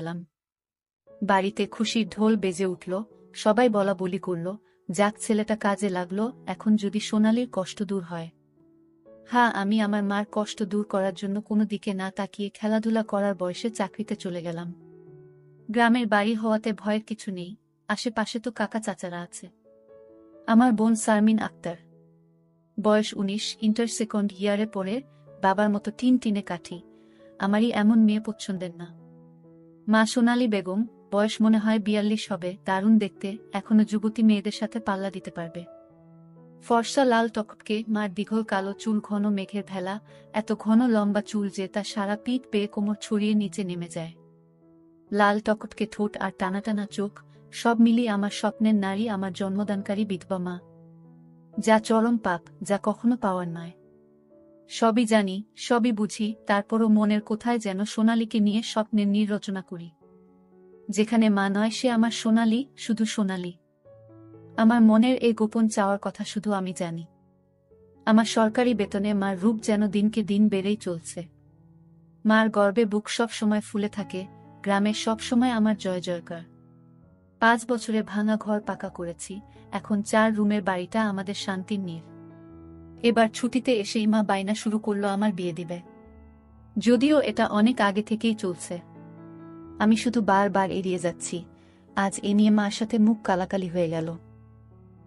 গেলাম। বাড়িতে খুশির ঢোল বেজে উঠল, সবাই বলা বলি করল, যাক ছেলেটা কাজে লাগলো, এখন যদি সোনালির কষ্ট দূর হয়। হ্যাঁ, আমি আমার মার কষ্ট দূর করার জন্য কোনো দিকে না তাকিয়ে খেলাধুলা করার বয়সে চাকরিতে চলে গেলাম। গ্রামের বাড়ি হওয়াতে ভয়ের কিছু নেই, আশেপাশে তো কাকা চাচারা আছে। আমার বোন শারমিন আক্তার, বয়স 19, ইন্টার সেকেন্ড ইয়ারে পড়ে, বাবার মতো টিনে কাঠি। আমারই এমন মেয়ে পছন্দের না। মা সোনালী বেগম, বয়স মনে হয় 42 হবে, দারুণ দেখতে, এখনো যুবতী মেয়েদের সাথে পাল্লা দিতে পারবে। ফর্সা লাল টকটকে মার দীঘল কালো চুল, ঘন মেঘের ভেলা, এত ঘন লম্বা চুল যে তা সারা পিঠ পেয়ে কোমর ছড়িয়ে নিচে নেমে যায়। লাল টকটকে ঠোঁট আর টানা টানা চোখ, সব মিলিয়ে আমার স্বপ্নের নারী, আমার জন্মদানকারী বিধবা মা। যা চরম পাপ, যা কখনো পাওয়ার নয়। সবই জানি, সবই বুঝি, তারপরও মনের কোথায় যেন সোনালীকে নিয়ে স্বপ্নের নীড় রচনা করি। যেখানে মা নয় সে আমার সোনালী, শুধু সোনালী। আমার মনের এই গোপন চাওয়ার কথা শুধু আমি জানি। আমার সরকারি বেতনে মার রূপ যেন দিনকে দিন বেড়েই চলছে। মার গর্বে বুক সব সময় ফুলে থাকে, গ্রামে সব সময় আমার জয় জয়কার। 5 বছরে ভাঙা ঘর পাকা করেছি, এখন 4 রুমের বাড়িটা আমাদের শান্তির নীড়। এবার ছুটিতে এসেই মা বায়না শুরু করলো আমার বিয়ে দিবে। যদিও এটা অনেক আগে থেকেই চলছে, আমি শুধু বারবার এড়িয়ে যাচ্ছি। আজ এ নিয়ে মার সাথে মুখ কালাকালি হয়ে গেল।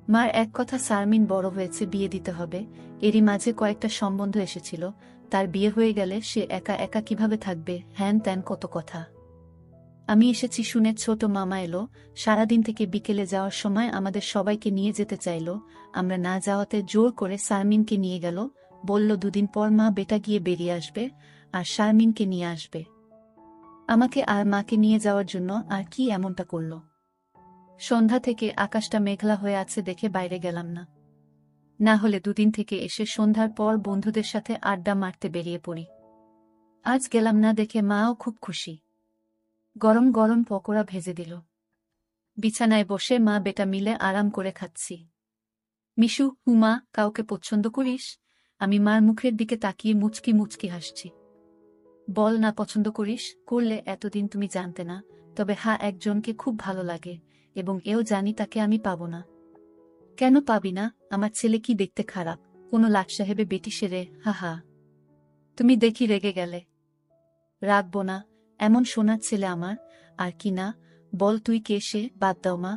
মার এক কথা, শারমিন বড় হয়েছে, বিয়ে দিতে হবে। এরই মাঝে কয়েকটা সম্বন্ধ এসেছিল, তার বিয়ে হয়ে গেলে সে একা একা কিভাবে থাকবে, হ্যান ত্যান কত কথা। আমি এসেছি শুনে ছোট মামা এলো, সারাদিন থেকে বিকেলে যাওয়ার সময় আমাদের সবাইকে নিয়ে যেতে চাইল। আমরা না যাওয়াতে জোর করে শারমিনকে নিয়ে গেল, বলল 2 দিন পর মা বেটা গিয়ে বেরিয়ে আসবে, আর শারমিনকে নিয়ে আসবে। আমাকে আর মাকে নিয়ে যাওয়ার জন্য আর কি এমনটা করল। সন্ধ্যা থেকে আকাশটা মেঘলা হয়ে আছে দেখে বাইরে গেলাম না, না হলে 2 দিন থেকে এসে সন্ধ্যার পর বন্ধুদের সাথে আড্ডা মারতে বেরিয়ে পড়ি। আজ গেলাম না দেখে মাও খুব খুশি, গরম গরম পকোড়া ভেজে দিল। বিছানায় বসে মা বেটা মিলে আরাম করে খাচ্ছি। মিশু, হুমা, কাউকে পছন্দ করিস? আমি মার মুখের দিকে তাকিয়ে মুচকি মুচকি হাসছি। বল না পছন্দ করিস, করলে এতদিন তুমি জানতে না, তবে হ্যাঁ, একজনকে খুব ভালো লাগে, এবং এও জানি তাকে আমি পাবো না। কেন পাবি না? আমার ছেলে কি দেখতে খারাপ, কোনো লাট সাহেবে বেটি সেরে? হা হা, তুমি দেখি রেগে গেলে। রাখবো না, এমন সোনার ছেলে আমার। আর কি না, বল তুই কে সে? বাদ দাও মা,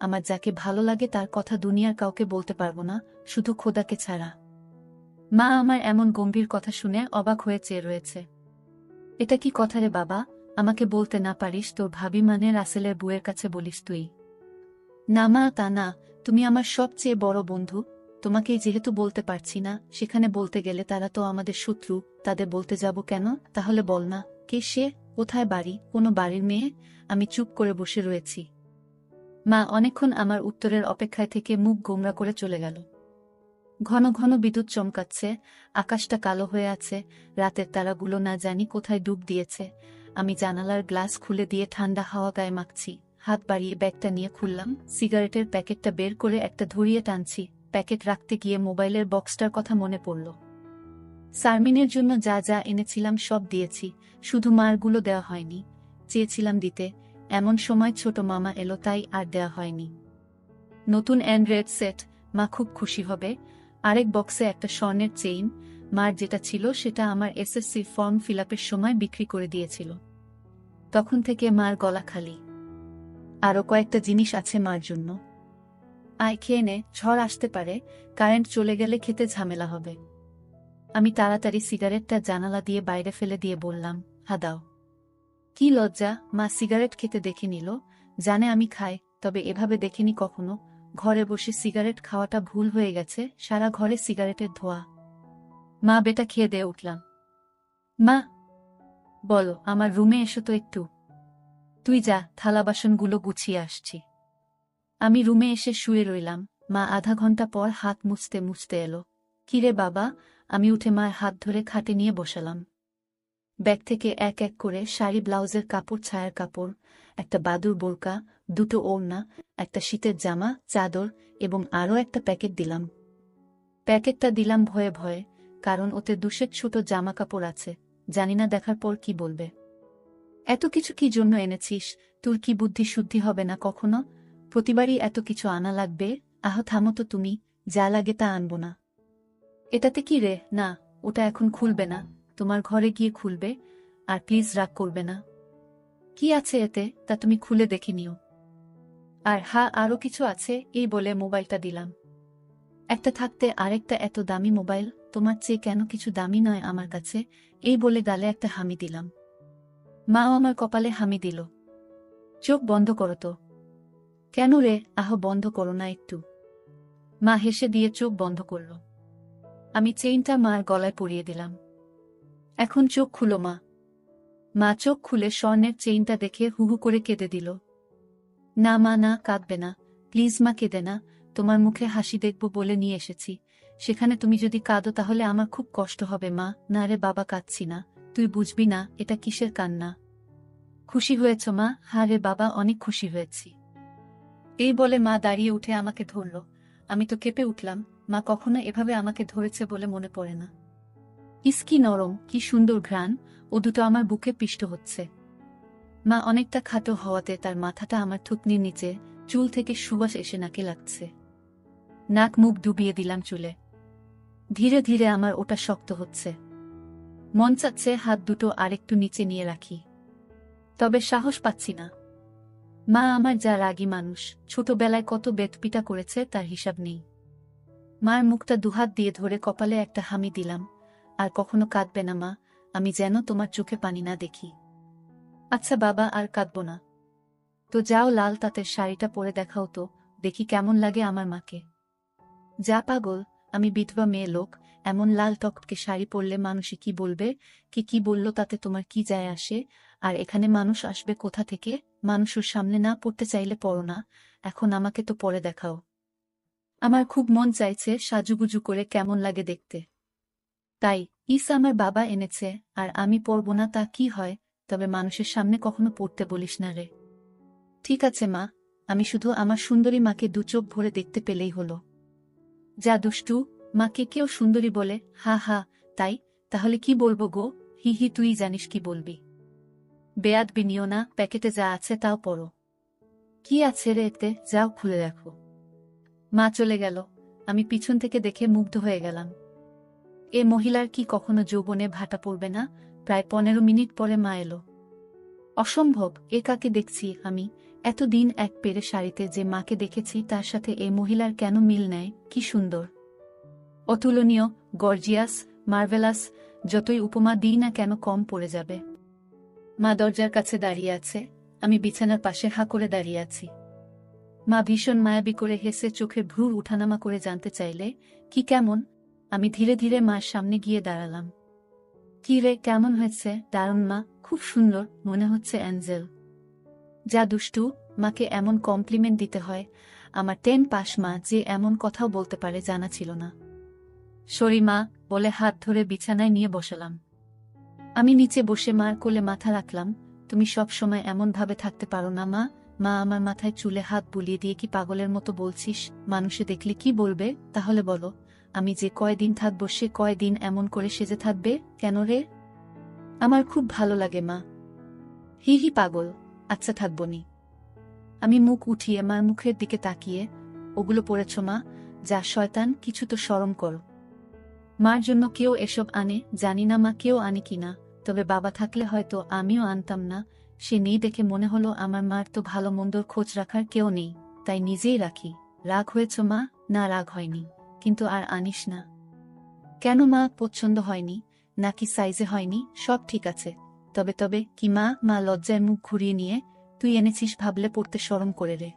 আমার যাকে ভালো লাগে তার কথা দুনিয়ার কাউকে বলতে পারবো না, শুধু খোদাকে ছাড়া। মা আমার এমন গম্ভীর কথা শুনে অবাক হয়ে চেয়ে রয়েছে। এটা কি কথা রে বাবা, আমাকে বলতে না পারিস তোর ভাবি মানে রাসেলের বুয়ের কাছে বলিস তুই? না মা, তা না, তুমি আমার সবচেয়ে বড় বন্ধু, তোমাকেই যেহেতু বলতে পারছি না, সেখানে বলতে গেলে তারা তো আমাদের শত্রু, তাদের বলতে যাব কেন? তাহলে বল না, কে সে, কোথায় বাড়ি, কোনো বাড়ির মেয়ে? আমি চুপ করে বসে রয়েছি। মা অনেকক্ষণ আমার উত্তরের অপেক্ষায় থেকে মুখ গোমরা করে চলে গেল। ঘন ঘন বিদ্যুৎ চমকাচ্ছে, আকাশটা কালো হয়ে আছে, রাতের তারাগুলো না জানি কোথায় ডুব দিয়েছে। আমি জানালার গ্লাস খুলে দিয়ে ঠান্ডা হাওয়া গায়ে মাখছি, হাত বাড়িয়ে ব্যাগটা নিয়ে খুললাম, সিগারেটের প্যাকেটটা বের করে একটা ধরিয়ে টানছি। প্যাকেট রাখতে গিয়ে মোবাইলের বক্সটার কথা মনে পড়ল। শারমিনের জন্য যা যা এনেছিলাম সব দিয়েছি, শুধু মারগুলো দেওয়া হয়নি, চেয়েছিলাম দিতে, এমন সময় ছোট মামা এলো, তাই আর দেওয়া হয়নি। নতুন অ্যান্ড্রয়েড সেট, মা খুব খুশি হবে। আরেক বক্সে একটা স্বর্ণের চেইন, মার যেটা ছিল সেটা আমার এসএসসি ফর্ম ফিলআপের সময় বিক্রি করে দিয়েছিল। তখন থেকে মার গলা খালি। আরও কয়েকটা জিনিস আছে মার জন্য। আয় খেয়ে নে, ঝড় আসতে পারে, কারেন্ট চলে গেলে খেতে ঝামেলা হবে। আমি তাড়াতাড়ি সিগারেটটা জানালা দিয়ে বাইরে ফেলে দিয়ে বললাম, হা দাও। কি লজ্জা, মা সিগারেট খেতে দেখে নিল, জানে আমি খাই, তবে এভাবে দেখেনি কখনো। ঘরে বসে সিগারেট খাওয়াটা ভুল হয়ে গেছে, সারা ঘরে সিগারেটের ধোঁয়া। মা বেটা খেয়ে দিয়ে উঠলাম। মা, বলো, আমার রুমে এসো তো একটু। তুই যা, থালা বাসনগুলো গুছিয়ে আসছি। আমি রুমে এসে শুয়ে রইলাম। মা আধা ঘন্টা পর হাত মুছতে মুছতে এলো। কিরে বাবা? আমি উঠে মার হাত ধরে খাটে নিয়ে বসালাম। ব্যাগ থেকে এক এক করে শাড়ি, ব্লাউজের কাপড়, ছায়ার কাপড়, একটা বাদুর বোরকা, 2টো ওড়না, একটা শীতের জামা, চাদর এবং আরও একটা প্যাকেট দিলাম। প্যাকেটটা দিলাম ভয়ে ভয়ে, কারণ ওতে 2 সেট ছোট জামা কাপড় আছে, জানি না দেখার পর কি বলবে। এত কিছু কি জন্য এনেছিস? তোর কি বুদ্ধি শুদ্ধি হবে না কখনো? প্রতিবারই এত কিছু আনা লাগবে? থামো তো তুমি, যা লাগে তা আনবো না। এটাতে কি রে? না, ওটা এখন খুলবে না, তোমার ঘরে গিয়ে খুলবে। আর প্লিজ রাগ করবে না। কি আছে এতে, তা তুমি খুলে দেখে নিও। আর আরো কিছু আছে, এই বলে মোবাইলটা দিলাম। একটা থাকতে আরেকটা এত দামি মোবাইল, তোমার চেয়ে কেন কিছু দামি নয় আমার কাছে? এই বলে গালে একটা হামি দিলাম। মাও আমার কপালে হামি দিল। চোখ বন্ধ করো তো। কেন রে? বন্ধ করো না একটু। মা হেসে দিয়ে চোখ বন্ধ করল। আমি চেইনটা মার গলায় পরিয়ে দিলাম। এখন চোখ খুলো মা। মা চোখ খুলে স্বর্ণের চেইনটা দেখে হুহু করে কেঁদে দিল। না মা, না, কাঁদবে না, প্লিজ মা, কেঁদে না। তোমার মুখে হাসি দেখব বলে নিয়ে এসেছি, সেখানে তুমি যদি কাঁদো তাহলে আমার খুব কষ্ট হবে মা। না রে বাবা, কাঁদছি না, তুই বুঝবি না এটা কিসের কান্না। খুশি হয়েছ মা? হ্যাঁ রে বাবা, অনেক খুশি হয়েছি। এই বলে মা দাঁড়িয়ে উঠে আমাকে ধরল। আমি তো কেঁপে উঠলাম। মা কখনো এভাবে আমাকে ধরেছে বলে মনে পড়ে না। ইস, কি নরম, কি সুন্দর ঘ্রাণ, ও দুটো আমার বুকে পিষ্ট হচ্ছে। মা অনেকটা খাটো হওয়াতে তার মাথাটা আমার থুতনির নিচে, চুল থেকে সুবাস এসে নাকে লাগছে। নাক মুখ ডুবিয়ে দিলাম চুলে। ধীরে ধীরে আমার ওটা শক্ত হচ্ছে। মন চাচ্ছে হাত দুটো আরেকটু নিচে নিয়ে রাখি, তবে সাহস পাচ্ছি না। মা আমার যা রাগী মানুষ, ছোটবেলায় কত বেতপিটা করেছে তার হিসাব নেই। মার মুখটা দুহাত দিয়ে ধরে কপালে একটা হামি দিলাম। আর কখনো কাঁদবে না মা, আমি যেন তোমার চোখে পানি না দেখি। আচ্ছা বাবা, আর কাঁদব না। তো যাও, লাল তাঁতের শাড়িটা পরে দেখাও তো, দেখি কেমন লাগে আমার মাকে। যা পাগল, আমি বিধবা মেয়ে লোক, এমন লাল টকটকে শাড়ি পরলে মানুষে কি বলবে? কি বলল তাতে তোমার কি যায় আসে? আর এখানে মানুষ আসবে কোথা থেকে? মানুষের সামনে না পড়তে চাইলে পড়ো না, এখন আমাকে তো পরে দেখাও। আমার খুব মন চাইছে সাজুগুজু করে কেমন লাগে দেখতে। তাই আমার বাবা এনেছে, আর আমি পরব না তা কি হয়? তবে মানুষের সামনে কখনো পড়তে বলিস না রে। ঠিক আছে মা, আমি শুধু আমার সুন্দরী মাকে দু চোখ ভরে দেখতে পেলেই হলো। যা দুষ্টু, মাকে কেউ সুন্দরী বলে? হা, তাই? তাহলে কি বলবো গো? হি, তুই জানিস কি বলবি। বেয়াদবি নিও না, প্যাকেটে যা আছে তাও পড়ো। কি আছে রে এতে? যাও খুলে রাখো। মা চলে গেল। আমি পিছন থেকে দেখে মুগ্ধ হয়ে গেলাম। এ মহিলার কি কখনো যৌবনে ভাটা পড়বে না? প্রায় 15 মিনিট পরে মা এলো। অসম্ভব, এ কাকে দেখছি আমি? এতদিন এক পেরে শাড়িতে যে মাকে দেখেছি তার সাথে এই মহিলার কেন মিল নেয়? কি সুন্দর, অতুলনীয়, গর্জিয়াস, মার্ভেলাস, যতই উপমা দিই না কেন কম পড়ে যাবে। মা দরজার কাছে দাঁড়িয়ে আছে, আমি বিছানার পাশে হা করে দাঁড়িয়ে আছি। মা ভীষণ মায়াবী করে হেসে চোখে ভ্রু উঠানামা করে জানতে চাইলে, কি কেমন? আমি ধীরে ধীরে মার সামনে গিয়ে দাঁড়ালাম। কি রে, কেমন হয়েছে? দারুণ মা, খুব সুন্দর, মনে হচ্ছে অ্যাঞ্জেল। যা দুষ্টু, মাকে এমন কমপ্লিমেন্ট দিতে হয়? আমার 10 পাস মা যে এমন কথাও বলতে পারে জানা ছিল না। সরি মা, বলে হাত ধরে বিছানায় নিয়ে বসালাম। আমি নিচে বসে মার কোলে মাথা রাখলাম। তুমি সব সময় এমন ভাবে থাকতে পারো না মা। মা আমার মাথায় চুলে হাত বুলিয়ে দিয়ে, কি পাগলের মতো বলছিস? মানুষে দেখলে কি বলবে? তাহলে বলো, আমি যে কয়দিন থাকবো সে কয়দিন এমন করে সেজে থাকবে কেন রে? আমার খুব ভালো লাগে মা। হি পাগল, আচ্ছা থাকবনি। আমি মুখ উঠিয়ে মার মুখের দিকে তাকিয়ে, ওগুলো পড়েছ মা? যা শয়তান, কিছু তো শরম করো। মার জন্য কেউ এসব আনে জানি না মা, কেউ আনে কিনা, তবে বাবা থাকলে হয়তো আমিও আনতাম না। সে নেই দেখে মনে হলো আমার মার তো ভালো মন্দর খোঁজ রাখার কেউ নেই, তাই নিজেই রাখি। রাগ হয়েছ মা? না, রাগ হয়নি, কিন্তু আর আনিস না। কেন মা, পছন্দ হয়নি? নাকি সাইজে হয়নি? সব ঠিক আছে। তবে তবে কি মা? মা লজ্জায় মুখ ঘুরিয়ে নিয়ে, তুই এনেছিস ভাবলে পড়তে শরম করে রে।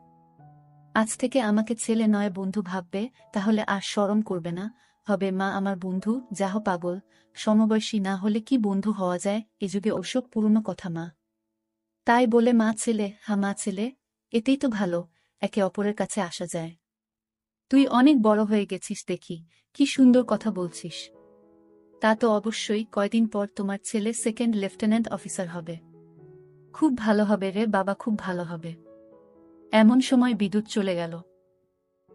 আজ থেকে আমাকে ছেলে নয় বন্ধু ভাববে, তাহলে আর শরম করবে না। হবে মা আমার বন্ধু, যাহ পাগল, সমবয়সী না হলে কি বন্ধু হওয়া যায় এ যুগে? ওসব পুরনো কথা মা। তাই বলে মা ছেলে? মা ছেলে, এতেই তো ভালো, একে অপরের কাছে আসা যায়। তুই অনেক বড় হয়ে গেছিস দেখি, কি সুন্দর কথা বলছিস। তা তো অবশ্যই, কয়দিন পর তোমার ছেলে সেকেন্ড লেফটেন্যান্ট অফিসার হবে। খুব ভালো হবে রে বাবা, খুব ভালো হবে। এমন সময় বিদ্যুৎ চলে গেল।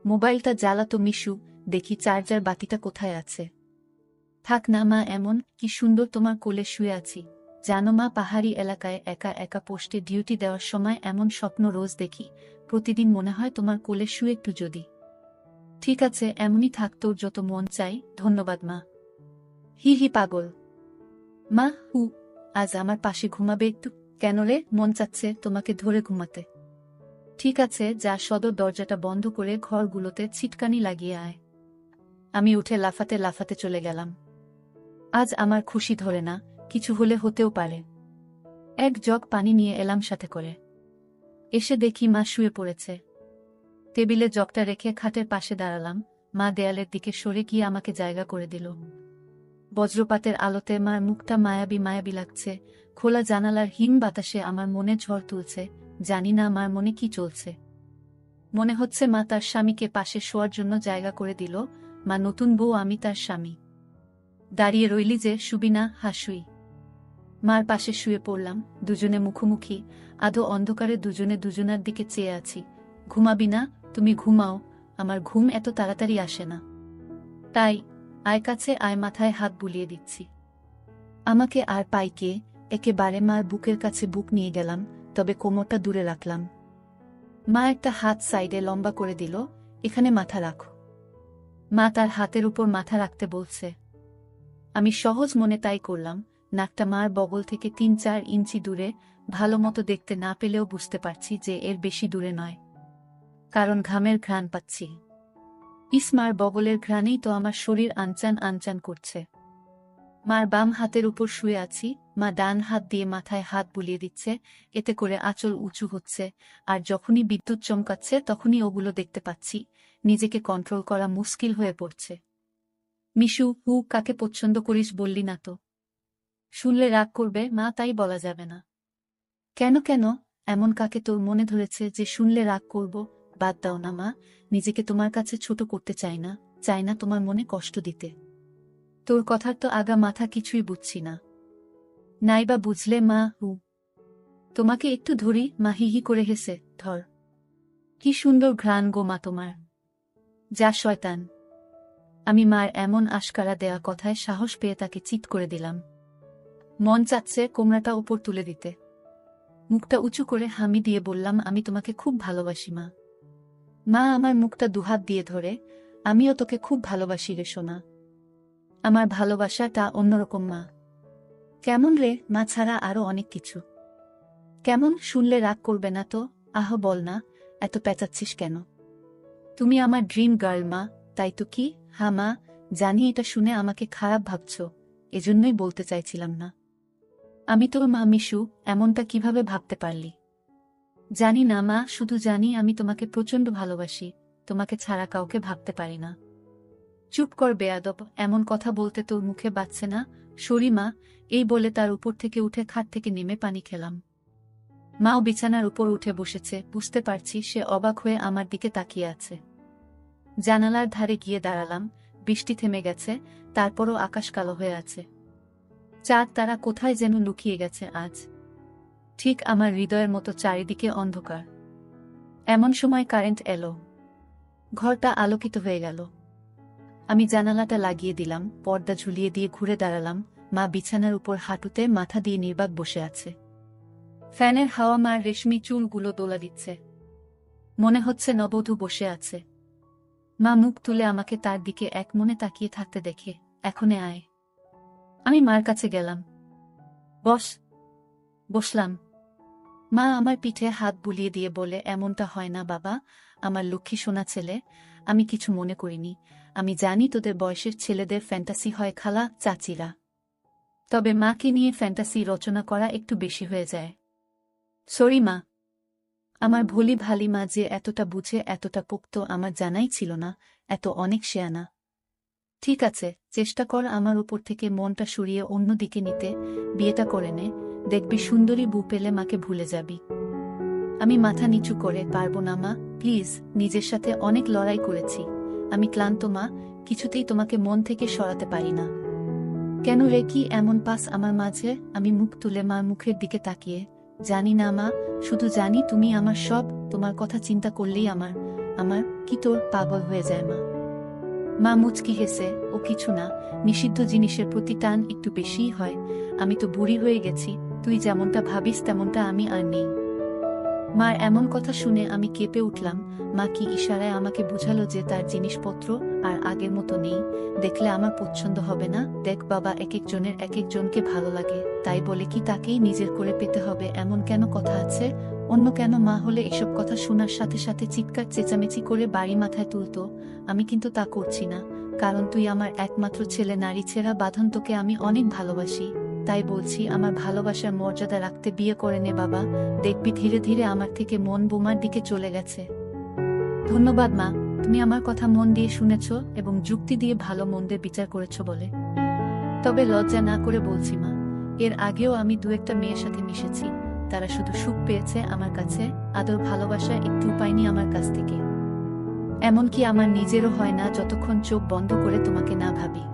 মোবাইলটা জ্বালাতো মিশু, দেখি চার্জার বাতিটা কোথায় আছে। থাক না মা, এমন কি সুন্দর তোমার কোলে শুয়ে আছি, জানো মা, পাহাড়ি এলাকায় একা একা পোস্টে ডিউটি দেওয়ার সময় এমন স্বপ্ন রোজ দেখি। প্রতিদিন মনে হয় তোমার কোলে শুয়ে একটু যদি। ঠিক আছে, এমনই থাকতো যত মন চাই। ধন্যবাদ মা। হি হি পাগল। মা হু, আজ আমার পাশে ঘুমাবে একটু? কেন রে, মন চাচ্ছে তোমাকে ধরে ঘুমাতে। ঠিক আছে, যা সদর দরজাটা বন্ধ করে ঘরগুলোতে ছিটকানি লাগিয়ে আয়। আমি উঠে লাফাতে লাফাতে চলে গেলাম। আজ আমার খুশি ধরে না, কিছু হলে হতেও পারে। এক জগ পানি নিয়ে এলাম সাথে করে। এসে দেখি মা শুয়ে পড়েছে। টেবিলে জগটা রেখে খাটের পাশে দাঁড়ালাম। মা দেয়ালের দিকে সরে গিয়ে আমাকে জায়গা করে দিল। বজ্রপাতের আলোতে মার মুখটা মায়াবী মায়াবী লাগছে। খোলা জানালার হিম বাতাসে আমার মনে ঝড় তুলছে। জানি না মার মনে কি চলছে। মনে হচ্ছে মা তার স্বামীকে পাশে শোয়ার জন্য জায়গা করে দিল। মা নতুন বউ, আমি তার স্বামী। দাঁড়িয়ে রইলি যে, শুবি না? হাসুই। মার পাশে শুয়ে পড়লাম, দুজনে মুখোমুখি। আধো অন্ধকারে দুজনে দুজনার দিকে চেয়ে আছি। ঘুমাবি না? তুমি ঘুমাও, আমার ঘুম এত তাড়াতাড়ি আসে না। তাই আয় কাছে আয়, মাথায় হাত বুলিয়ে দিচ্ছি। আমাকে আর পাই কে? একেবারে মার বুকের কাছে বুক নিয়ে গেলাম, তবে কোমরটা দূরে রাখলাম। মা একটা হাত সাইডে লম্বা করে দিল। এখানে মাথা রাখো। মা তার হাতের উপর মাথা রাখতে বলছে। আমি সহজ মনে তাই করলাম। নাকটা মার বগল থেকে ৩-৪ ইঞ্চি দূরে। ভালো মতো দেখতে না পেলেও বুঝতে পারছি যে এর বেশি দূরে নয়, কারণ ঘামের ঘ্রাণ পাচ্ছি। মার বগলের ঘ্রাণেই তো আমার শরীর আনচান আনচান করছে। মার বাম হাতের উপর শুয়ে আছি। মা ডান হাত দিয়ে মাথায় হাত বুলিয়ে দিচ্ছে, এতে করে আঁচল উঁচু হচ্ছে। আর যখনই বিদ্যুৎ চমকাচ্ছে তখনই ওগুলো দেখতে পাচ্ছি। নিজেকে কন্ট্রোল করা মুশকিল হয়ে পড়ছে। মিশু, হু, কাকে পছন্দ করিস বললি না তো? শুনলে রাগ করবে মা, তাই বলা যাবে না। কেন কেন, এমন কাকে তোর মনে ধরেছে যে শুনলে রাগ করব? বাদ দাও না মা, নিজেকে তোমার কাছে ছোট করতে চাই না, চাই না তোমার মনে কষ্ট দিতে। তোর কথার তো আগা মাথা কিছুই বুঝছি না। নাইবা বুঝলে মা, হু। তোমাকে একটু ধরি। মা হিহি করে হেসে, ধর। কি সুন্দর ঘ্রাণ গো মা তোমার। যা শয়তান। আমি মার এমন আশকারা দেয়া কথায় সাহস পেয়ে তাকে চিৎ করে দিলাম। মন চাচ্ছে কোমরাটা উপর তুলে দিতে। মুখটা উঁচু করে হামি দিয়ে বললাম, আমি তোমাকে খুব ভালোবাসি মা। মা আমার মুখটা দুহাত দিয়ে ধরে, আমিও তোকে খুব ভালোবাসি রে সোনা। আমার ভালোবাসাটা অন্যরকম মা। কেমন রে? মা ছাড়া আরো অনেক কিছু। কেমন? শুনলে রাগ করবে না তো? আহ বল না, এত পেঁচাচ্ছিস কেন? তুমি আমার ড্রিম গার্ল মা। তাই তো। কি? হ্যাঁ মা, জানি এটা শুনে আমাকে খারাপ ভাবছ, এজন্যই বলতে চাইছিলাম না। আমি তোর মা মিশু, এমনটা কিভাবে ভাবতে পারলি? জানি না মা, শুধু জানি আমি তোমাকে প্রচণ্ড ভালোবাসি। তোমাকে ছাড়া কাউকে ভাবতে পারি না। চুপ কর বেয়াদব, এমন কথা বলতে তোর মুখে বাজছে না? সরি মা। এই বলে তার উপর থেকে উঠে খাট থেকে নেমে পানি খেলাম। মাও বিছানার উপর উঠে বসেছে। বুঝতে পারছি সে অবাক হয়ে আমার দিকে তাকিয়ে আছে। জানালার ধারে গিয়ে দাঁড়ালাম। বৃষ্টি থেমে গেছে, তারপরও আকাশ কালো হয়ে আছে। চাঁদ তারা কোথায় যেন লুকিয়ে গেছে আজ। ঠিক আমার হৃদয়ের মতো চারিদিকে অন্ধকার। এমন সময় কারেন্ট এলো। ঘরটা আলোকিত হয়ে গেল। আমি জানালাটা লাগিয়ে দিলাম, পর্দা ঝুলিয়ে দিয়ে ঘুরে দাঁড়ালাম। মা বিছানার উপর হাঁটুতে মাথা দিয়ে নির্বাক বসে আছে। ফ্যানের হাওয়া মার রেশমি চুলগুলো দোলা দিচ্ছে। মনে হচ্ছে নববধূ বসে আছে। মা মুখ তুলে আমাকে তার দিকে এক মনে তাকিয়ে থাকতে দেখে, এখনে আয়। আমি মার কাছে গেলাম। বস। বসলাম। মা আমার পিঠে হাত বুলিয়ে দিয়ে বলে, এমনটা হয় না বাবা, আমার লক্ষ্মী সোনা ছেলে। আমি কিছু মনে করিনি। আমি জানি তোদের বয়সের ছেলেদের ফ্যান্টাসি হয় খালা চাচিরা, তবে মাকে নিয়ে ফ্যান্টাসি রচনা করা একটু বেশি হয়ে যায়। সরি মা। আমার ভোলি ভালি মা যে এতটা বুঝে, এতটা পোক্ত আমার জানাই ছিল না। এত অনেক শেয়ানা। ঠিক আছে, চেষ্টা কর আমার উপর থেকে মনটা সরিয়ে অন্য দিকে নিতে। বিয়েটা করে নে, দেখবি সুন্দরী বউ পেলে মাকে ভুলে যাবি। আমি মাথা নিচু করে, পারবো না মা, প্লিজ। নিজের সাথে অনেক লড়াই করেছি, আমি ক্লান্ত মা। কিছুতেই তোমাকে মন থেকে সরাতে পারি না। কেন রে, কি এমন পাস আমার মাঝে? আমি মুখ তুলে মার মুখের দিকে তাকিয়ে, জানি না মা, শুধু জানি তুমি আমার সব। তোমার কথা চিন্তা করলেই আমার আমার কি তোর পাগল হয়ে যায় মা। মা মুচকি হেসে, ও কিছু না, নিষিদ্ধ জিনিসের প্রতি টান একটু বেশিই হয়। আমি তো বুড়ি হয়ে গেছি, তুই যেমনটা ভাবিস তেমনটা আমি আর নেই। মার এমন কথা শুনে আমি কেঁপে উঠলাম। মা কি ইশারায় আমাকে বুঝালো যে তার জিনিসপত্র আর আগের মতো নেই, দেখলে আমার পছন্দ হবে না? দেখ বাবা, এক একজনের এক একজনকে ভালো লাগে, তাই বলে কি তাকেই নিজের করে পেতে হবে এমন কেন কথা আছে? অন্য কেন মা হলে এসব কথা শোনার সাথে সাথে চিৎকার চেঁচামেচি করে বাড়ি মাথায় তুলতো। আমি কিন্তু তা করছি না, কারণ তুই আমার একমাত্র ছেলে, নারী ছেঁড়া বাঁধন, তোকে আমি অনেক ভালোবাসি। তাই বলছি, আমার ভালোবাসার মর্যাদা রাখতে বিয়ে করে নে বাবা। দেখবি ধীরে ধীরে আমার থেকে মন বোমার দিকে চলে গেছে। ধন্যবাদ মা, তুমি আমার কথা মন দিয়ে শুনেছ এবং যুক্তি দিয়ে ভালো মন্দের বিচার করেছ বলে। তবে লজ্জা না করে বলছি মা, এর আগেও আমি দু একটা মেয়ের সাথে মিশেছি, তারা শুধু সুখ পেয়েছে আমার কাছে, আদর ভালোবাসা একটু পাইনি আমার কাছ থেকে। এমনকি আমার নিজেরও হয় না যতক্ষণ চোখ বন্ধ করে তোমাকে না ভাবি।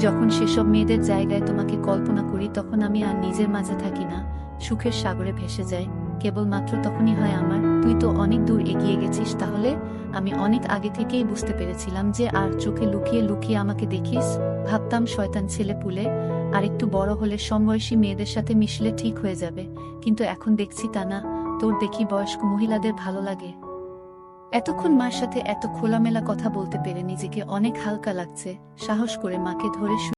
যখন সেসব মেয়েদের জায়গায় তোমাকে কল্পনা করি তখন আমি আর নিজের মাঝে থাকি না, সুখের সাগরে ভেসে যাই। কেবলমাত্র তখনই হয় আমার। তুই তো অনেক দূর এগিয়ে গেছিস তাহলে। আমি অনেক আগে থেকেই বুঝতে পেরেছিলাম যে আর চোখে লুকিয়ে লুকিয়ে আমাকে দেখিস। ভাবতাম শয়তান ছেলে পুলে, আর একটু বড় হলে সমবয়সী মেয়েদের সাথে মিশলে ঠিক হয়ে যাবে, কিন্তু এখন দেখছি তা না। তোর দেখি বয়স্ক মহিলাদের ভালো লাগে। এতক্ষণ মার সাথে এত খোলামেলা কথা বলতে পেরে নিজেকে অনেক হালকা লাগছে। সাহস করে মাকে ধরে